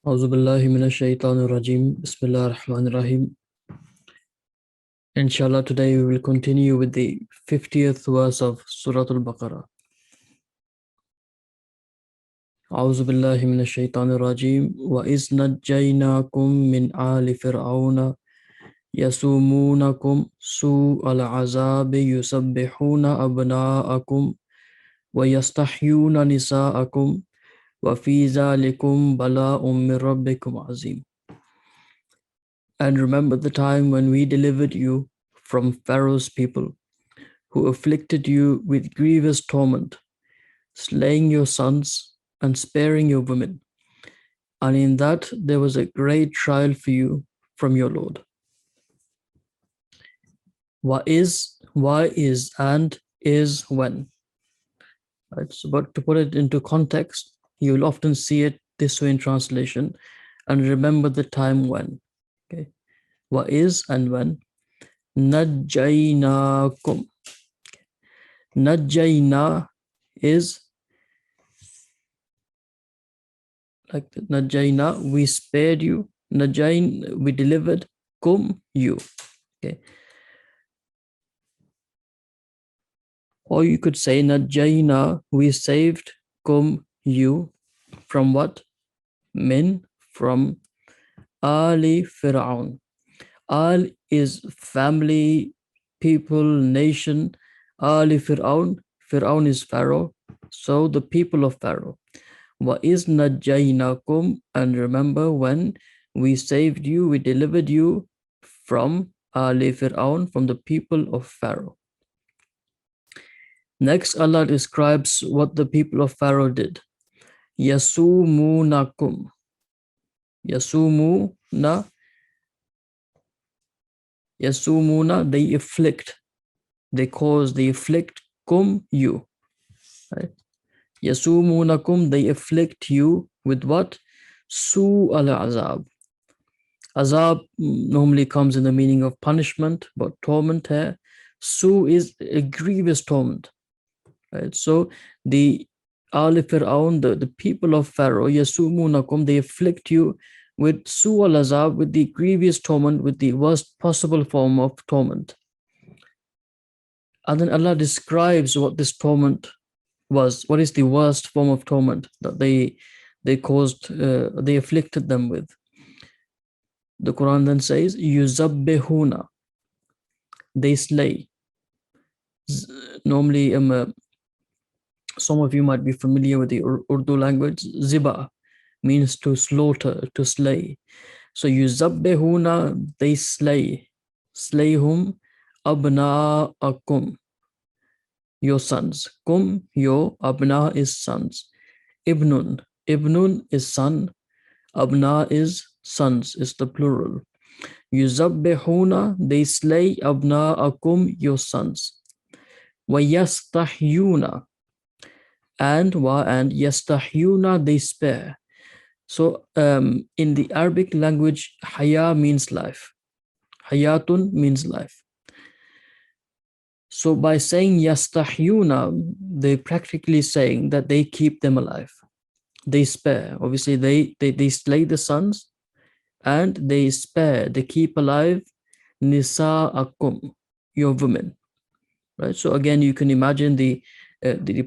أعوذ بالله من الشيطان الرجيم بسم الله الرحمن الرحيم. Inshallah, today we will continue with the 50th verse of Surah Al-Baqarah. أعوذ بالله من الشيطان الرجيم وإذ نجيناكم من آل فرعون يسومونكم سوء العذاب يسبحون أبناءكم ويستحيون نساءكم وفي ذلكم بلاء من ربكم عظيم. And remember the time when we delivered you from Pharaoh's people, who afflicted you with grievous torment, slaying your sons and sparing your women. And in that there was a great trial for you from your Lord. Why is, and is when. Right? So, but to put it into context, you will often see it this way in translation, and remember the time when. Okay. What is and when. Najjaynakum. Najjayna is like Najjayna, we spared you. Najjayn, we delivered. Kum, you. Okay. Or you could say Najjayna, we saved. Kum, you. From what? Min, from Ali Fir'aun. Al is family, people, nation. Ali Fir'aun. Fir'aun is Pharaoh. So the people of Pharaoh. Wa is najjaynakum, and remember when we saved you, we delivered you from Ali Fir'aun, from the people of Pharaoh. Next, Allah describes what the people of Pharaoh did. Yasumunakum. Yasumuna. Yasumuna, they afflict. They cause, they afflict. Kum, you. Right? Yasumunakum, they afflict you with what? Su al-azab. Azab normally comes in the meaning of punishment, but torment here. Su is a grievous torment. Right? So the Ali Fir'aun, the people of Pharaoh, Yasumunakum, they afflict you with Su al-azab, with the grievous torment, with the worst possible form of torment. And then Allah describes what this torment was. What is the worst form of torment that they caused, they afflicted them with? The Quran then says, Yuzabbihuna, they slay. Normally, some of you might be familiar with the Urdu language. Ziba means to slaughter, to slay. So Yuzabbihuna, they slay. Slay whom? Abna'akum, your sons. Kum, your. Abna is sons. Ibnun, Ibnun is son. Abna is sons, is the plural. Yuzabbihuna, they slay. Abna'akum, your sons. Wa yastahyuna, and yastahyuna, they spare. So in the Arabic language, haya means life. Hayatun means life. So by saying yastahyuna, they're practically saying that they keep them alive. They spare. Obviously, they slay the sons, and they spare, they keep alive nisa'akum, your women. Right? So again, you can imagine the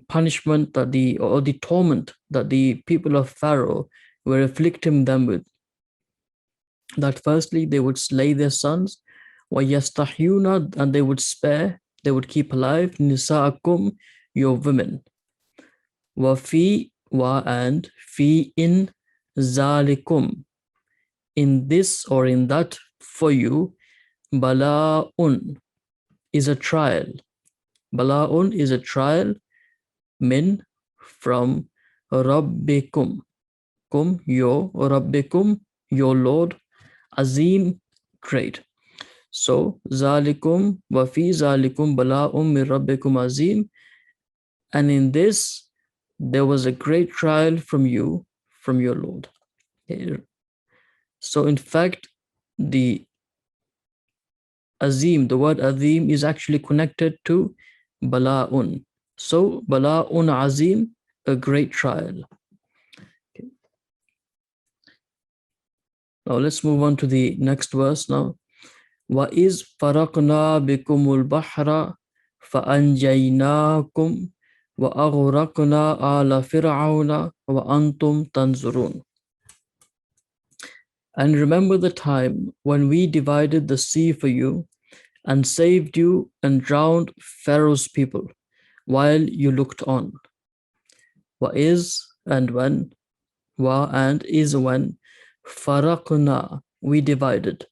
punishment that or the torment that the people of Pharaoh were afflicting them with. That firstly, they would slay their sons, wa yastahyuna, and they would spare, they would keep alive nisa'akum, your women. Wa fi, and fi, in zalikum, in this or in that for you, bala'un is a trial. Bala'un is a trial, min, from rabbikum, kum, your, rabbikum, your Lord, azim, great. So zalikum wa fi zalikum bala'un min rabbikum azim, and in this there was a great trial from you, from your Lord. Okay. So in fact, the azim, the word azim, is actually connected to bala'un. So bala'un azim, a great trial. Okay. Now let's move on to the next verse now. وَإِذْ فَرَقْنَا بِكُمُ الْبَحْرَ فَأَنْجَيْنَاكُمْ وَأَغْرَقْنَا آلَ فِرْعَوْنَ وَأَنْتُمْ تَنْظُرُونَ. And remember the time when we divided the sea for you and saved you and drowned Pharaoh's people while you looked on. وَإِذْ and when, wa and is when, faraqna we divided.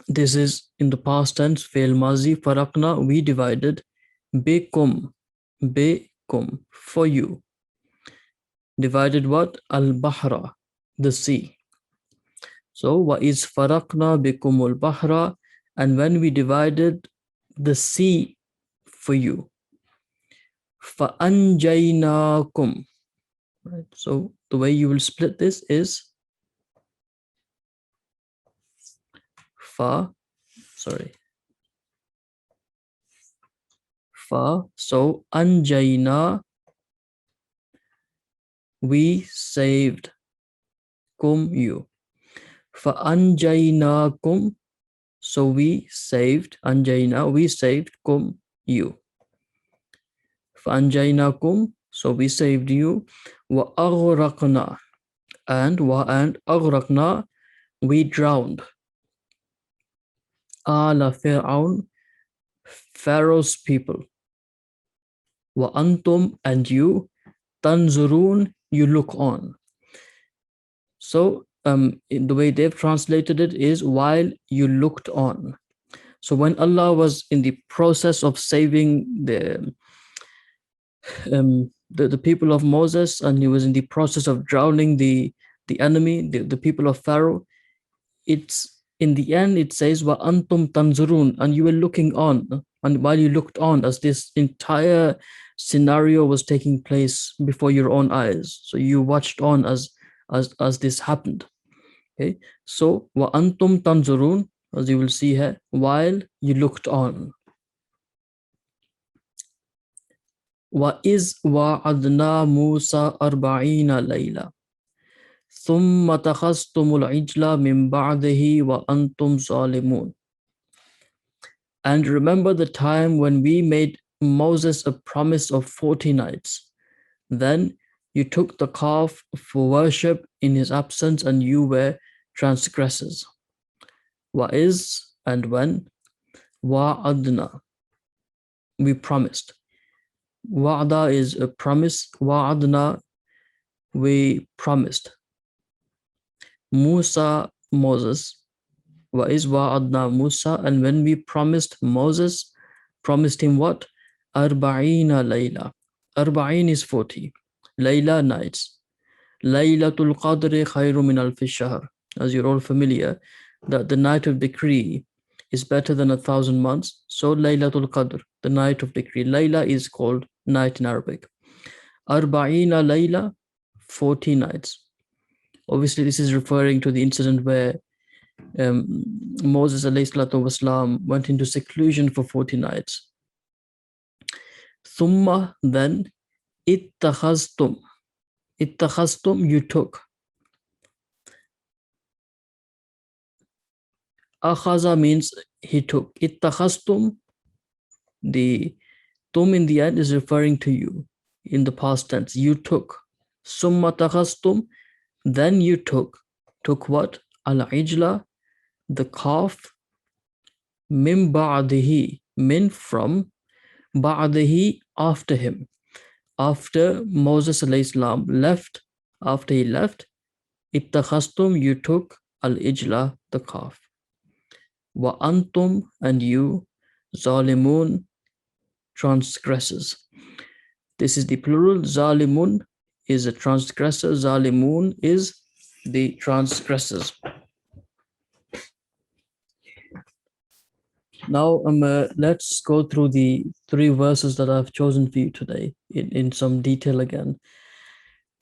This is in the past tense, fail mazi, faraqna we divided, bikum for you. Divided what? Al-Bahra, the sea. So, wa is faraqna bikumul bahra, and when we divided the sea for you. Fa anjaynakum. Right. So the way you will split this is fa, so anjayna, we saved, kum you. Fa anjaynakum, so we saved, anjayna, we saved, kum you. Fa anjaynakum, so we saved you. Wa aghraqna, and aghraqna, we drowned. Ala Fir'aun, Pharaoh's people. Wa antum, and you, tanzurun, you look on. So the way they've translated it is while you looked on. So when Allah was in the process of saving the people of Moses, and he was in the process of drowning the enemy, the people of Pharaoh, it's in the end it says wa antum tanzurun, and you were looking on, and while you looked on as this entire scenario was taking place before your own eyes, so you watched on as this happened. Okay, so wa antum tanzurun, as you will see here, while you looked on. Wa iz wa'adna Musa 40 layla ثم تخذتم العجل من بعده وأنتم ظالمون. And remember the time when we made Moses a promise of 40 nights. Then you took the calf for worship in his absence, and you were transgressors. Wa is, and when, wa'adna, we promised. Wa'ada is a promise, wa'adna, we promised. Musa, Moses, wa is wa'adna Musa, and when we promised Moses, promised him what? Arba'ina layla. Arba'in is 40. Layla, nights. Laylatul Qadri khayru min alfi shahr. As you're all familiar, that the night of decree is better than 1,000 months. So Laylatul Qadr, the night of decree. Layla is called night in Arabic. Arba'ina layla, 40 nights. Obviously, this is referring to the incident where Moses ﷺ went into seclusion for 40 nights. Thumma, then, ittakhaztum, you took. Akhaza means he took. Ittakhaztum, the tum in the end is referring to you in the past tense. You took. Summa takhaztum, then you took what? Al-ijla, the calf, min ba'dihi, min from, ba'dihi, after him. After Moses ﷺ left, after he left, ittakhastum, you took al-ijla, the calf. Wa antum, and you, zalimun, transgressors. This is the plural. Zalimun is a transgressor. Zalimun is the transgressors. Now let's go through the 3 verses that I've chosen for you today in some detail again.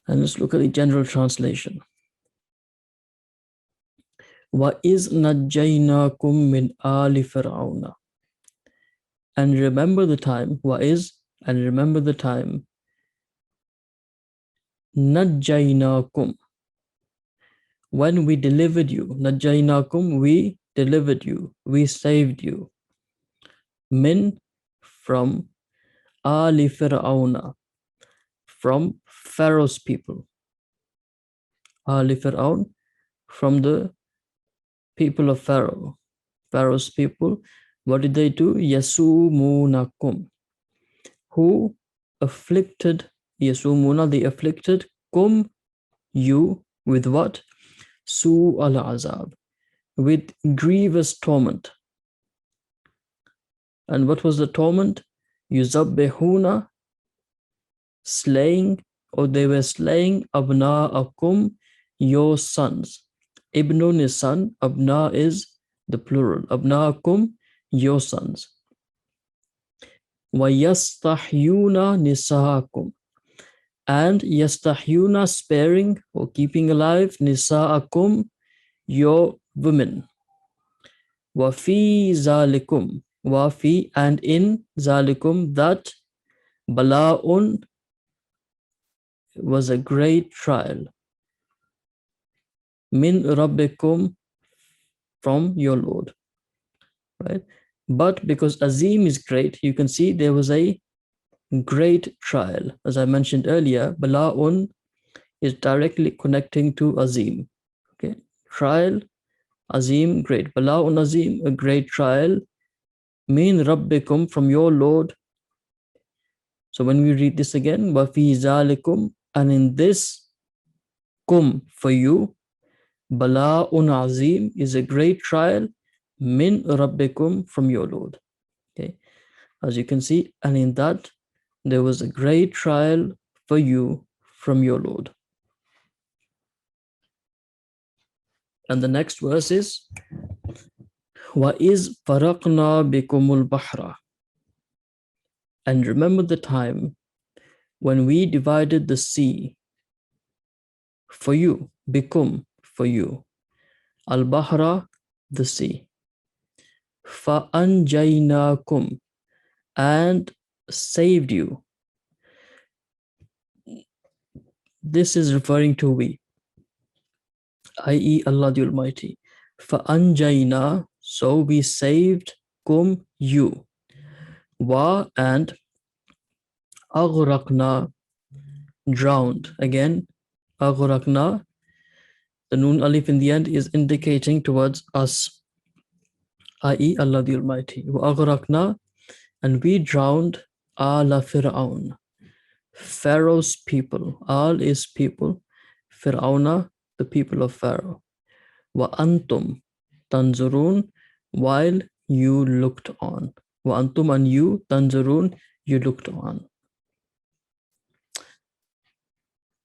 And let's look at the general translation. وَإِذْ نَجَّيْنَاكُمْ مِنْ آلِ فِرْعَوْنَ. And remember the time, وَإِذْ, and remember the time, نَجَّيْنَاكُمْ, when we delivered you, najaynakum, we delivered you, we saved you, min, from ali fir'auna, from Pharaoh's people, ali fir'aun, from the people of Pharaoh. Pharaoh's people, what did they do? Yasumunakum, who afflicted, yasumuna, they afflicted, kum, you, with what? Su al-azab, with grievous torment. And what was the torment? Yuzabbihuna, slaying, or they were slaying, abna'akum, your sons. Ibnun is son, abna is the plural. Abna'akum, your sons. Wa yastahyuna nisa'akum, and yastahyuna, sparing or keeping alive, nisa'akum, your women. Wa fi zalikum, wa fi, and in zalikum, that bala'un, was a great trial, min rabbikum, from your Lord, right? But because azim is great, you can see there was a great trial. As I mentioned earlier, bala'un is directly connecting to azim. Okay, trial, azim, great. Bala'un azim, a great trial, min rabbikum, from your Lord. So when we read this again, wa fi zalikum, and in this, kum, for you, bala'un azim, is a great trial, min rabbikum, from your Lord. Okay, as you can see, and in that there was a great trial for you from your Lord. And the next verse is wa iz faraqna bikumul bahra, and remember the time when we divided the sea for you, bikum, for you, al-bahra, the sea, fa-anjaynakum, and saved you. This is referring to we, i.e. Allah the Almighty. Fa-anjayna, so we saved, kum, you, wa, and aghraqna, drowned. Again, aghraqna, the noon alif in the end is indicating towards us, i.e. Allah the Almighty. Wa aghraqna, and we drowned, ala fir'aun, Pharaoh's people. Al is people, fir'auna, the people of Pharaoh. Wa antum tanzurun, while you looked on. Wa antum, and you, tanzurun, you looked on.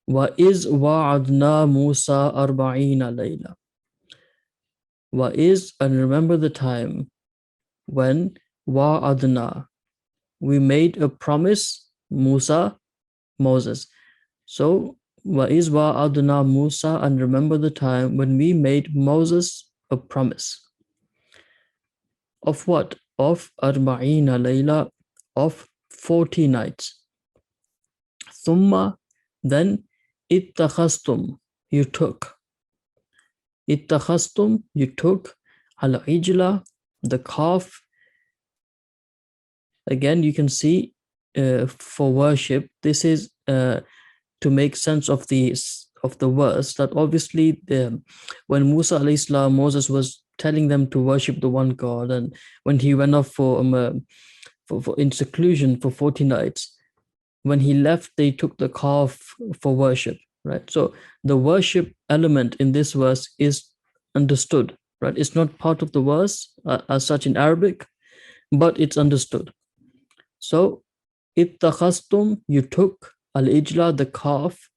Wa iz wa'adna Musa arba'ina layla. Wa is, and remember the time when wa'adna, we made a promise, Musa, Moses. So wa iz wa'adna Musa, and remember the time when we made Moses a promise. Of what? Of arba'ina layla, of 40 nights. Thumma, then, ittakhastum, you took. Ittakhastum, you took, al-ijla, the calf. Again, you can see for worship, this is to make sense of the verse, that obviously when Musa alayhi salam, Moses was telling them to worship the one God, and when he went off for in seclusion for 40 nights, when he left, they took the calf for worship, right? So the worship element in this verse is understood, right? It's not part of the verse as such in Arabic, but it's understood. So ittakhastum, you took, al-ijla, the calf,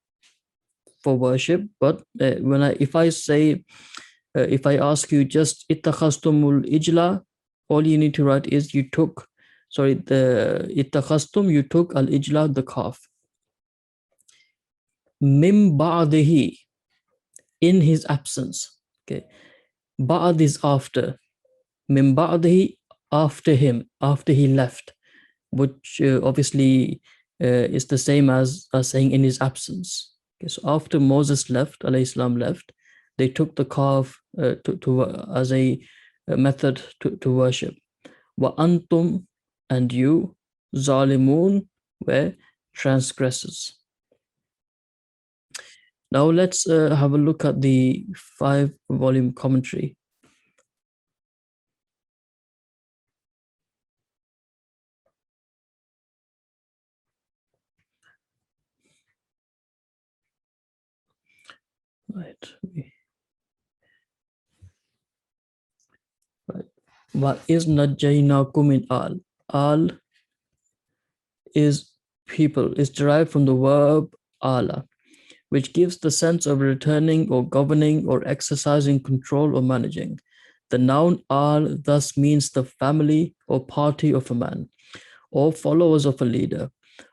for worship. But if I ask you just ittakhastumul ijla, all you need to write is you took, the ittakhastum, you took, al-ijla, the calf. Mim ba'dihi, in his absence. Okay, ba'd is after. Mim ba'dihi, after him, after he left, which obviously is the same as saying in his absence. Okay, so after Moses left, alayhi salam left, They took the calf as a method to worship. Wa antum, and you, zalimun, were transgressors. Now let's have a look at the 5-volume commentary. Right. Wa is najjaynakum min al. Al is people, is derived from the verb ala, which gives the sense of returning or governing or exercising control or managing. The noun al thus means the family or party of a man, or followers of a leader,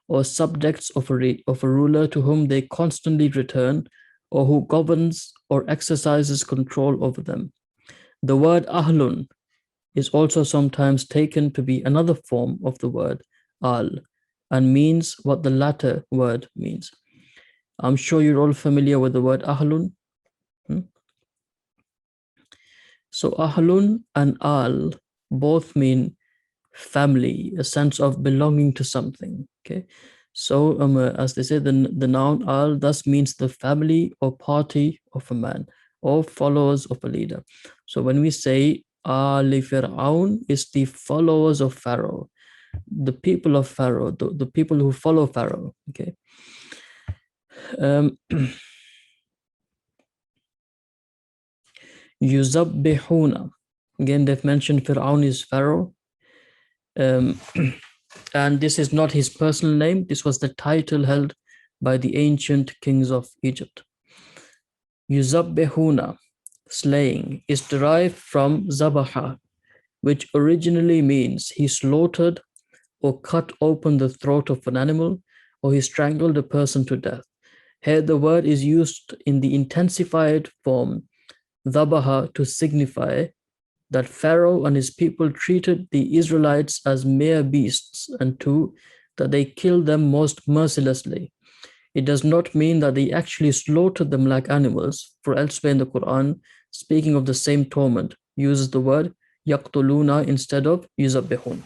or subjects of a ruler to whom they constantly return, or who governs or exercises control over them. The word ahlun is also sometimes taken to be another form of the word al, and means what the latter word means. I'm sure you're all familiar with the word ahlun. So ahlun and al both mean family, a sense of belonging to something. Okay, so as they say, the noun al thus means the family or party of a man, or followers of a leader. So when we say Ali Fir'aun, is the followers of Pharaoh, the people of Pharaoh, the people who follow Pharaoh. Okay. Yuzabbihuna. Again, they've mentioned Fir'aun is Pharaoh. And this is not his personal name. This was the title held by the ancient kings of Egypt. Yuzabbihuna, slaying, is derived from zabaha, which originally means he slaughtered or cut open the throat of an animal, or he strangled a person to death. Here the word is used in the intensified form dhabaha to signify that Pharaoh and his people treated the Israelites as mere beasts, and 2, that they killed them most mercilessly. It does not mean that they actually slaughtered them like animals, for elsewhere in the Quran, speaking of the same torment, uses the word yaqtuluna instead of yuzabbihun.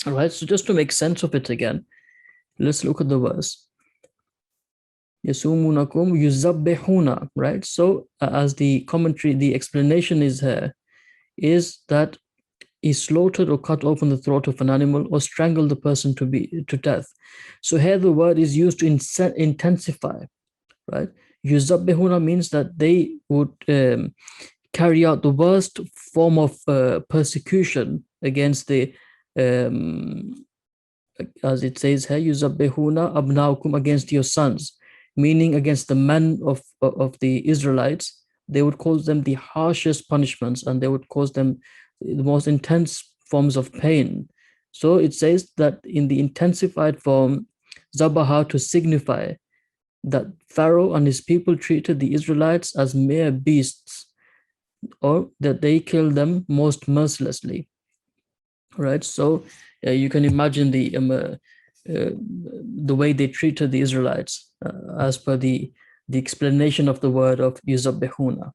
All right, so just to make sense of it again, let's look at the verse. Yasumunakum yuzabbihuna, right? So as the commentary, the explanation is here, is that he slaughtered or cut open the throat of an animal or strangled the person to death. So here the word is used to intensify, right? Yuzabbihuna means that they would carry out the worst form of persecution against the, as it says here, yuzabbihuna abnaukum, against your sons, meaning against the men of the Israelites. They would cause them the harshest punishments, and they would cause them the most intense forms of pain. So it says that in the intensified form, zabaha, to signify that Pharaoh and his people treated the Israelites as mere beasts, or that they killed them most mercilessly. Right? So you can imagine the way they treated the Israelites as per the explanation of the word of yuzabbihuna.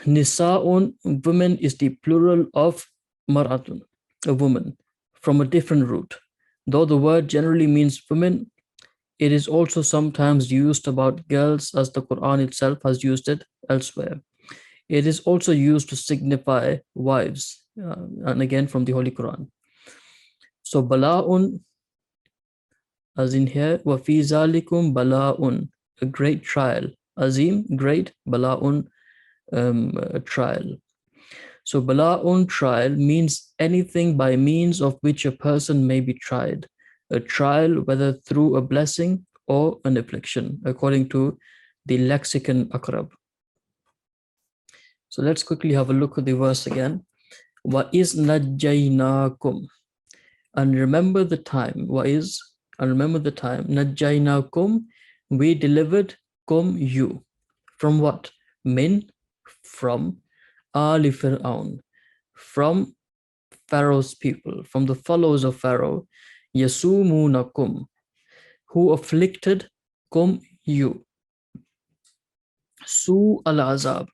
Nisa'un, women, is the plural of mar'atun, a woman, from a different root. Though the word generally means women, it is also sometimes used about girls, as the Quran itself has used it elsewhere. It is also used to signify wives, and again from the Holy Quran. So bala'un, as in here, wa fi zalikum bala'un, a great trial. Azim, great, bala'un, a trial. So bala'un, trial, means anything by means of which a person may be tried. A trial, whether through a blessing or an affliction, according to the lexicon Aqrab. So let's quickly have a look at the verse again. Wa is najjaynakum, and remember the time. Wa is, and remember the time. Najjaynakum, we delivered kum, you. From what? Min, from. Ali Fir'aun, from Pharaoh's people, from the followers of Pharaoh. Yasumunakum, who afflicted kum, you. Su al-azab,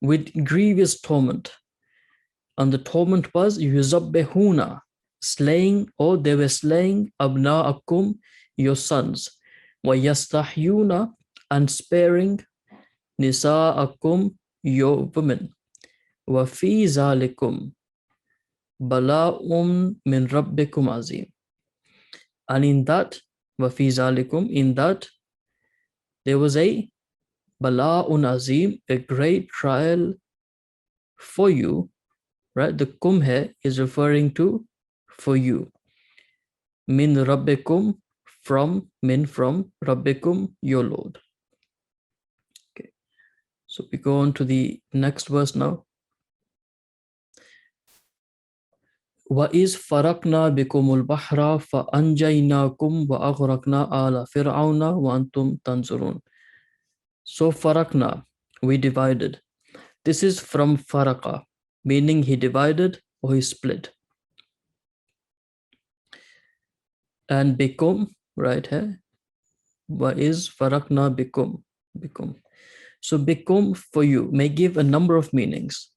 with grievous torment. And the torment was yuzabbihuna, slaying, or they were slaying abna'akum, your sons, wa yastahyuna, and sparing nisa'akum, your women, wa fi zalikum bala'um min rabbikum azim. And in that, wa fi zalikum, in that there was a bala'un azim, a great trial for you, right? The kum here is referring to for you. Min rabbikum, from rabbikum, your Lord. Okay, so we go on to the next verse now. وَإِذْ فَرَقْنَا بِكُمُ الْبَحْرَ فَأَنْجَيْنَاكُمْ وَأَغْرَقْنَا آلَ فِرْعَوْنَ وَأَنْتُمْ تَنْظُرُونَ. So farakna, we divided. This is from faraka, meaning he divided or he split. And bikum, right here, what is farakna bikum? Bikum. So bikum, for you, may give a number of meanings,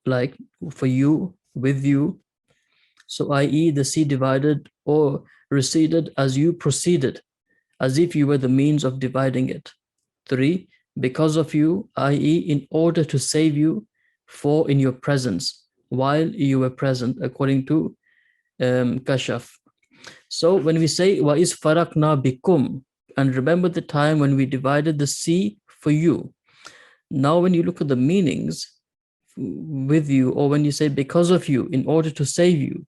like for you, with you. So i.e. the sea divided or receded as you proceeded, as if you were the means of dividing it. 3, because of you, i.e. in order to save you, 4, in your presence, while you were present, according to Kashaf. So when we say wa is farakna bikum, and remember the time when we divided the sea for you. Now when you look at the meanings, with you, or when you say because of you, in order to save you,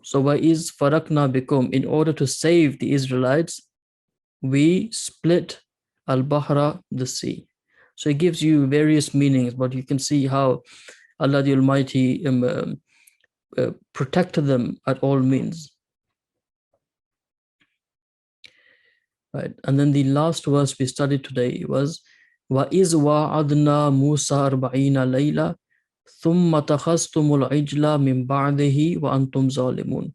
so wa is farakna bikum, in order to save the Israelites, we split al-Bahra, the sea. So it gives you various meanings, but you can see how Allah the Almighty protected them at all means. Right, and then the last verse we studied today was وَإِذْ وَعَدْنَا مُوسَى 40 لَيْلَةً ثُمَّ تَخَذْتُمُ الْعِجْلَ مِنْ بَعْدِهِ وَأَنْتُمْ ظَالِمُونَ.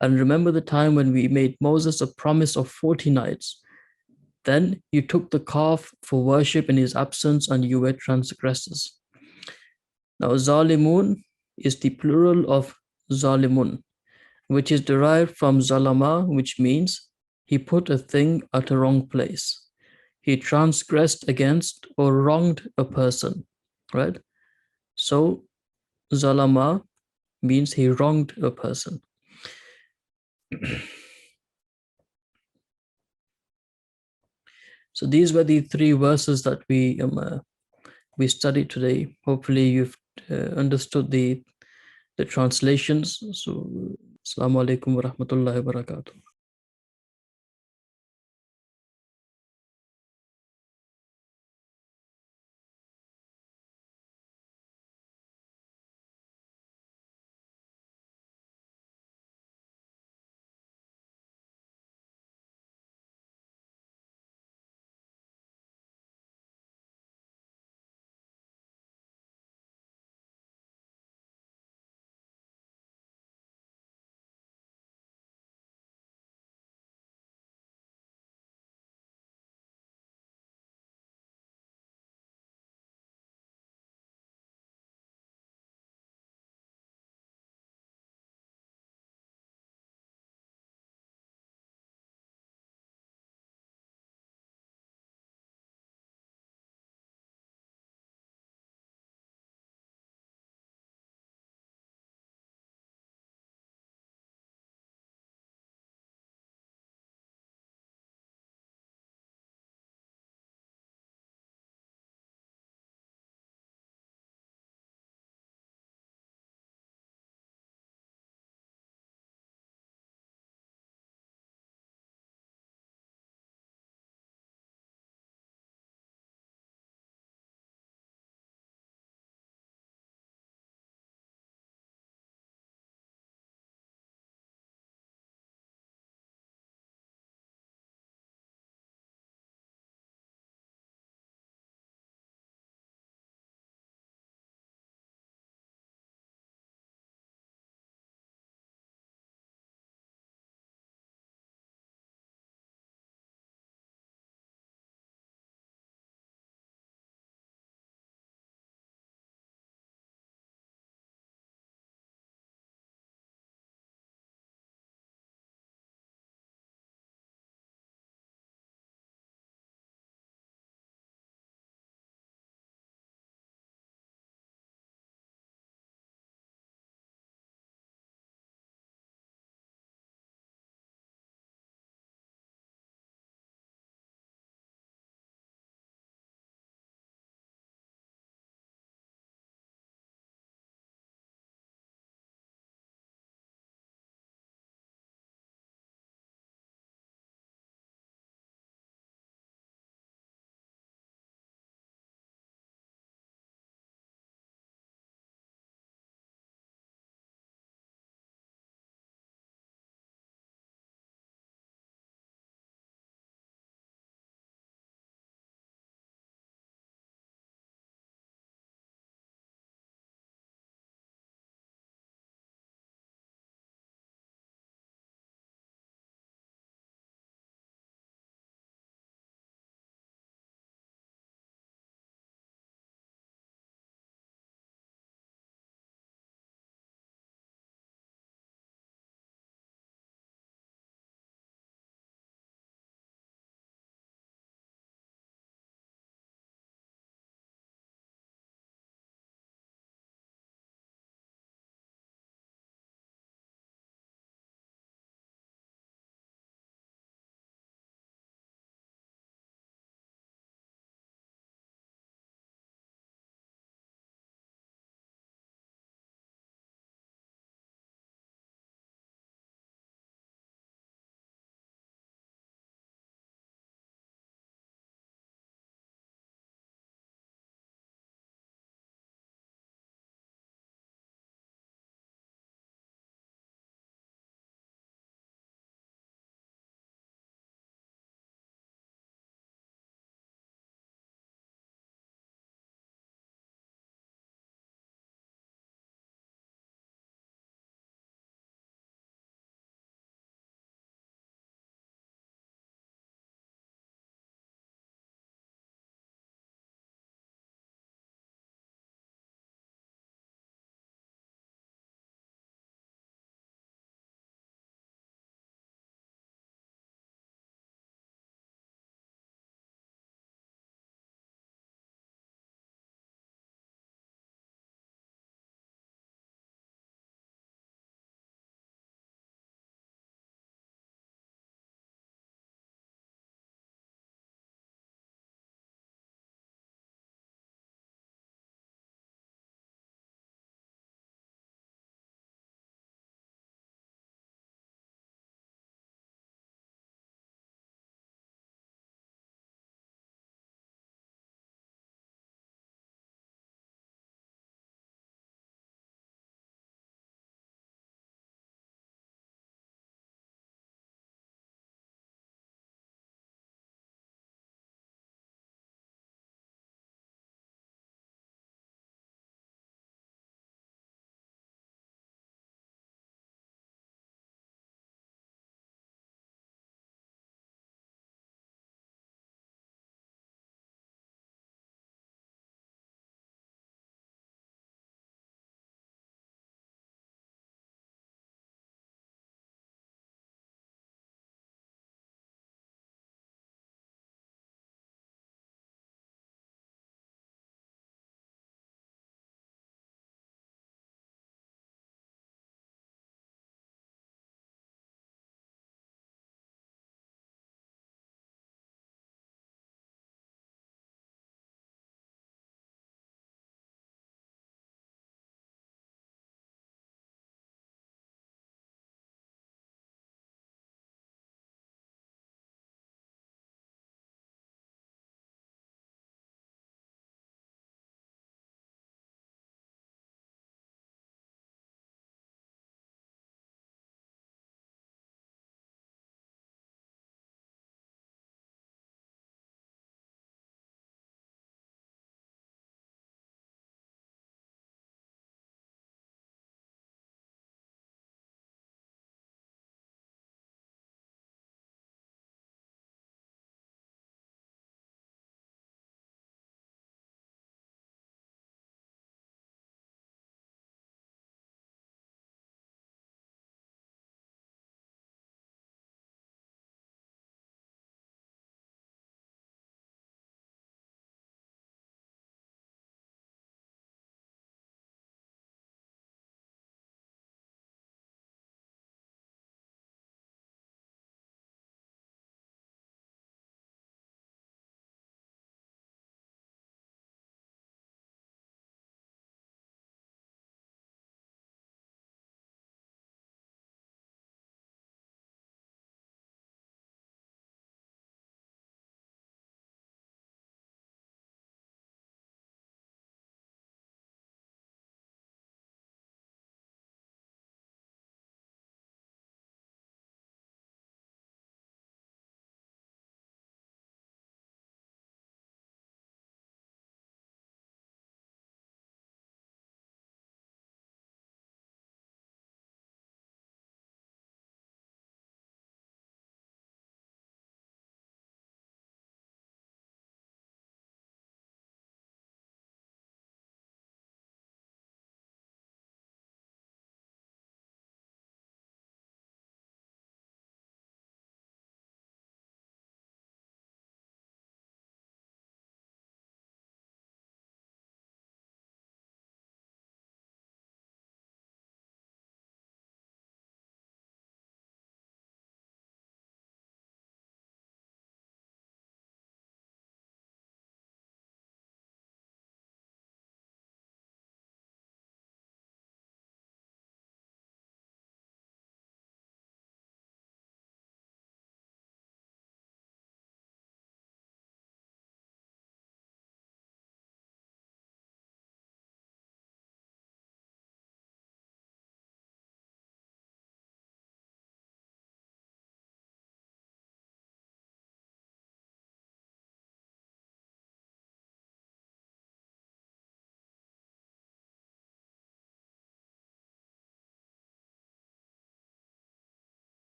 And remember the time when we made Moses a promise of 40 nights. Then you took the calf for worship in his absence, and you were transgressors. Now, zalimun is the plural of zalimun, which is derived from zalama, which means he put a thing at a wrong place. He transgressed against or wronged a person, right? So, zalama means he wronged a person. So these were the 3 verses that we studied today. Hopefully you've understood the translations. So, Assalamu alaikum wa rahmatullahi wa barakatuh.